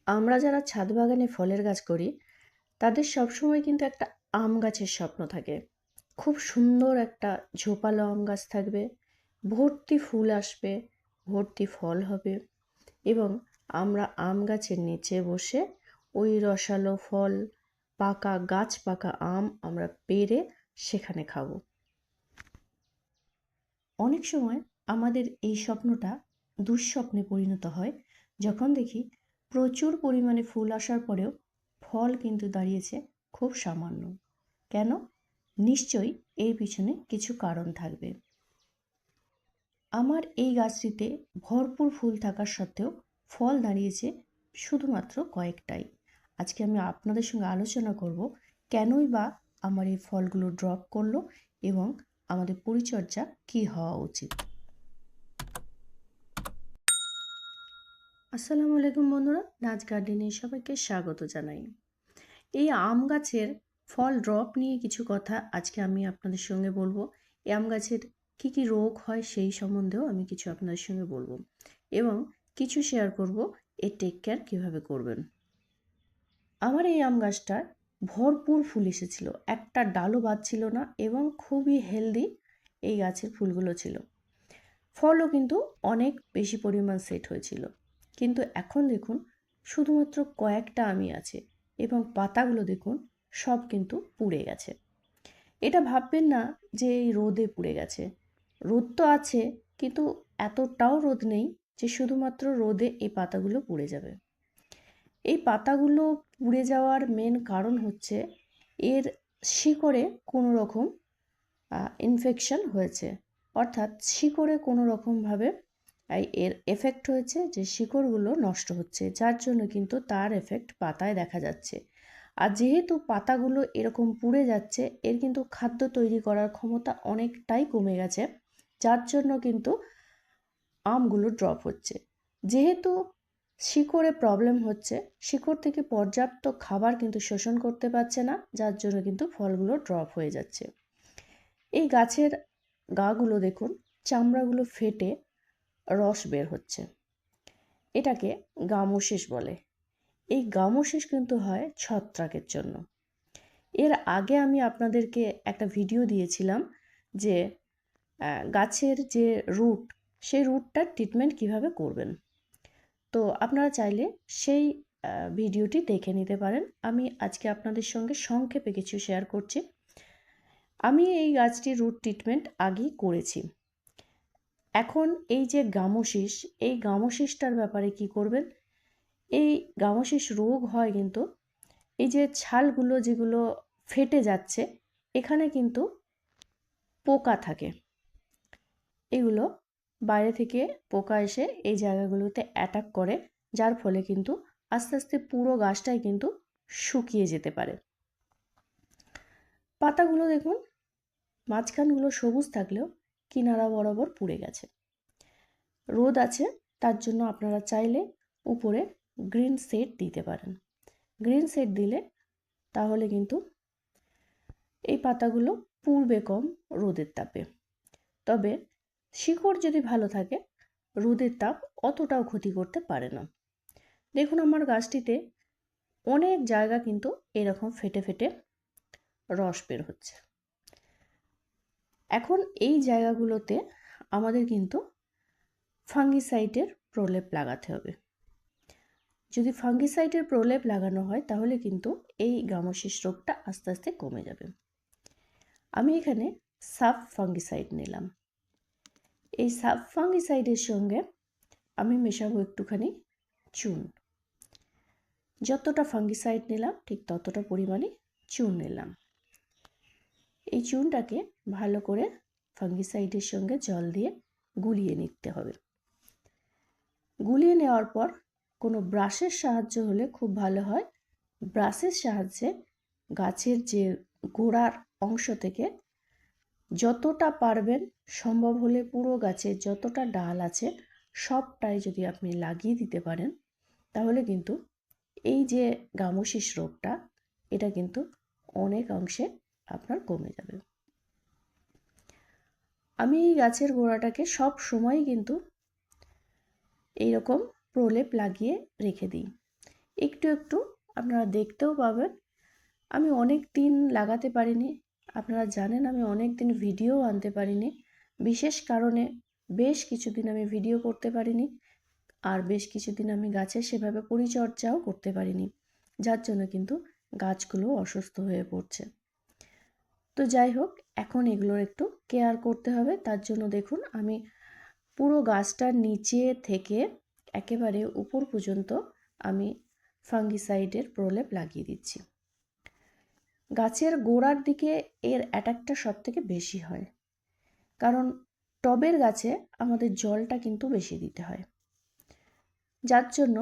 আমরা যারা ছাদ বাগানে ফলের গাছ করি তাদের সবসময় কিন্তু একটা আম গাছের স্বপ্ন থাকে। খুব সুন্দর একটা ঝোপালো আম গাছ থাকবে, ভর্তি ফুল আসবে, ভর্তি ফল হবে এবং আমরা আম গাছের নিচে বসে ওই রসালো ফল, পাকা গাছ পাকা আম আমরা পেড়ে সেখানে খাবো। অনেক সময় আমাদের এই স্বপ্নটা দুঃস্বপ্নে পরিণত হয় যখন দেখি প্রচুর পরিমাণে ফুল আসার পরেও ফল কিন্তু দাঁড়িয়েছে খুব সামান্য। কেন? নিশ্চয়ই এর পিছনে কিছু কারণ থাকবে। আমার এই গাছটিতে ভরপুর ফুল থাকার সত্ত্বেও ফল দাঁড়িয়েছে শুধুমাত্র কয়েকটাই। আজকে আমি আপনাদের সঙ্গে আলোচনা করব কেনই বা আমার এই ফলগুলো ড্রপ করলো এবং আমাদের পরিচর্যা কী হওয়া উচিত। আসসালামু আলাইকুম বন্ধুরা, নাচ গার্ডেনে সবাইকে স্বাগত জানাই। এই আম গাছের ফল ড্রপ নিয়ে কিছু কথা আজকে আমি আপনাদের সঙ্গে বলবো। এই আম গাছের কী কী রোগ হয় সেই সম্বন্ধেও আমি কিছু আপনাদের সঙ্গে বলবো এবং কিছু শেয়ার করব এর টেক কেয়ার কীভাবে করবেন। আমার এই আম গাছটার ভরপুর ফুল এসেছিল, একটা ডালও বাদ ছিল না এবং খুবই হেলদি এই গাছের ফুলগুলো ছিল। ফলও কিন্তু অনেক বেশি পরিমাণ সেট হয়েছিল। কিন্তু এখন দেখুন শুধুমাত্র কয়েকটা আমই আছে এবং পাতাগুলো দেখুন সব কিন্তু পুড়ে গেছে। এটা ভাববেন না যে এই রোদে পুড়ে গেছে। রোদ তো আছে, কিন্তু এতটাও রোদ নেই যে শুধুমাত্র রোদে এই পাতাগুলো পুড়ে যাবে। এই পাতাগুলো পুড়ে যাওয়ার মেন কারণ হচ্ছে এর শিকড়ে কোনো রকম ইনফেকশন হয়েছে, অর্থাৎ শিকড়ে কোনো রকমভাবে এর এফেক্ট হয়েছে যে শিকড়গুলো নষ্ট হচ্ছে, যার জন্য কিন্তু তার এফেক্ট পাতায় দেখা যাচ্ছে। আর যেহেতু পাতাগুলো এরকম পুড়ে যাচ্ছে, এর কিন্তু খাদ্য তৈরি করার ক্ষমতা অনেকটাই কমে গেছে, যার জন্য কিন্তু আমগুলো ড্রপ হচ্ছে। যেহেতু শিকড়ে প্রবলেম হচ্ছে, শিকড় থেকে পর্যাপ্ত খাবার কিন্তু শোষণ করতে পারছে না, যার জন্য কিন্তু ফলগুলো ড্রপ হয়ে যাচ্ছে। এই গাছের গাগুলো দেখুন, চামড়াগুলো ফেটে রস বের হচ্ছে। এটাকে গামোশেষ বলে। এই গামোশেষ কিন্তু হয় ছত্রাকের জন্য। এর আগে আমি আপনাদেরকে একটা ভিডিও দিয়েছিলাম যে গাছের যে রুট, সেই রুটটার ট্রিটমেন্ট কিভাবে করবেন। তো আপনারা চাইলে সেই ভিডিওটি দেখে নিতে পারেন। আমি আজকে আপনাদের সঙ্গে সংক্ষেপে কিছু শেয়ার করছি। আমি এই গাছটির রুট ট্রিটমেন্ট আগেই করেছি। এখন এই যে গামোশিস, এই গামোশিসটার ব্যাপারে কি করবেন। এই গামোশিস রোগ হয় কিন্তু এই যে ছালগুলো যেগুলো ফেটে যাচ্ছে, এখানে কিন্তু পোকা থাকে। এগুলো বাইরে থেকে পোকা এসে এই জায়গাগুলোতে অ্যাটাক করে, যার ফলে কিন্তু আস্তে আস্তে পুরো গাছটাই কিন্তু শুকিয়ে যেতে পারে। পাতাগুলো দেখুন, মাঝখানগুলো সবুজ থাকলেও কিনারা বরাবর পুড়ে গেছে। রোদ আছে, তার জন্য আপনারা চাইলে উপরে গ্রিন শেড দিতে পারেন। গ্রিন শেড দিলে তাহলে কিন্তু এই পাতাগুলো পুড়বে কম রোদের তাপে। তবে শিকড় যদি ভালো থাকে, রোদের তাপ অতটাও ক্ষতি করতে পারে না। দেখুন আমার গাছটিতে অনেক জায়গা কিন্তু এরকম ফেটে ফেটে রস বের হচ্ছে। এখন এই জায়গাগুলোতে আমাদের কিন্তু ফাঙ্গিসাইডের প্রলেপ লাগাতে হবে। যদি ফাঙ্গিসাইডের প্রলেপ লাগানো হয় তাহলে কিন্তু এই গামোশিস রোগটা আস্তে আস্তে কমে যাবে। আমি এখানে সাব ফাঙ্গিসাইড নিলাম। এই সাব ফাঙ্গিসাইডের সঙ্গে আমি মেশাবো একটুখানি চুন। যতটা ফাঙ্গিসাইড নিলাম ঠিক ততটা পরিমাণে চুন নিলাম। এই চুনটাকে ভালো করে ফাঙ্গিসাইডের সঙ্গে জল দিয়ে গুলিয়ে নিতে হবে। গুলিয়ে নেওয়ার পর কোনো ব্রাশের সাহায্য হলে খুব ভালো হয়। ব্রাশের সাহায্যে গাছের যে গোড়ার অংশ থেকে যতটা পারবেন, সম্ভব হলে পুরো গাছের যতটা ডাল আছে সবটাই যদি আপনি লাগিয়ে দিতে পারেন, তাহলে কিন্তু এই যে গামোশিস রোগটা, এটা কিন্তু অনেক অংশে আপনার কমে যাবে। আমি এই গাছের গোড়াটাকে সব সময় কিন্তু এইরকম প্রলেপ লাগিয়ে রেখে দিই। একটু একটু আপনারা দেখতেও পাবেন। আমি অনেক দিন লাগাতে পারিনি, আপনারা জানেন আমি অনেক দিন ভিডিও আনতে পারিনি। বিশেষ কারণে বেশ কিছুদিন আমি ভিডিও করতে পারিনি, আর বেশ কিছুদিন আমি গাছের সেভাবে পরিচর্যাও করতে পারিনি, যার জন্য কিন্তু গাছগুলো অসুস্থ হয়ে পড়ছে। তো যাই হোক, এখন এগুলোর একটু কেয়ার করতে হবে। তার জন্য দেখুন আমি পুরো গাছটার নিচে থেকে একেবারে উপর পর্যন্ত আমি ফাঙ্গিসাইডের প্রলেপ লাগিয়ে দিচ্ছি। গাছের গোড়ার দিকে এর অ্যাটাকটা সবথেকে বেশি হয়, কারণ টবের গাছে আমাদের জলটা কিন্তু বেশি দিতে হয়, যার জন্য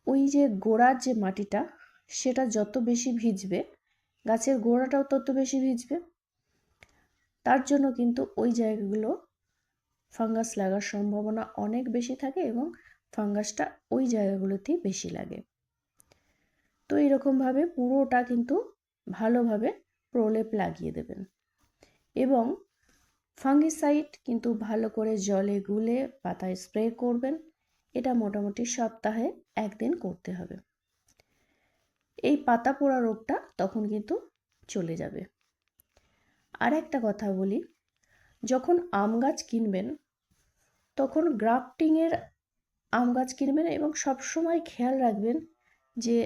ওই যে গোড়ার যে মাটিটা সেটা যত বেশি ভিজবে গাছের গোড়াটাও তত বেশি ভিজবে। তার জন্য কিন্তু ওই জায়গাগুলো ফাঙ্গাস লাগার সম্ভাবনা অনেক বেশি থাকে এবং ফাঙ্গাসটা ওই জায়গাগুলোতেই বেশি লাগে। তো এরকমভাবে পুরোটা কিন্তু ভালোভাবে প্রলেপ লাগিয়ে দেবেন এবং ফাঙ্গিসাইড কিন্তু ভালো করে জলে গুলে পাতায় স্প্রে করবেন। এটা মোটামুটি সপ্তাহে একদিন করতে হবে। এই পাতা পোড়া রোগটা তখন কিন্তু চলে যাবে। আর একটা কথা বলি, যখন আম গাছ কিনবেন তখন গ্রাফটিংয়ের আম গাছ কিনবেন এবং সবসময় খেয়াল রাখবেন যে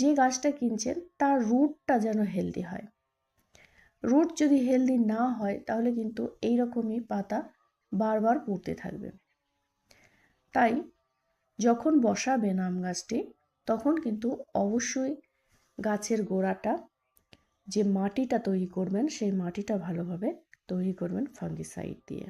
যে গাছটা কিনছেন তার রুটটা যেন হেলদি হয়। রুট যদি হেলদি না হয় তাহলে কিন্তু এইরকমই পাতা বারবার পড়তে থাকবে। তাই যখন বসাবেন আম গাছটি তখন কিন্তু অবশ্যই গাছের গোড়াটা যে মাটিটা তৈরি করবেন সেই মাটিটা ভালোভাবে তৈরি করবেন ফাঙ্গিসাইড দিয়ে।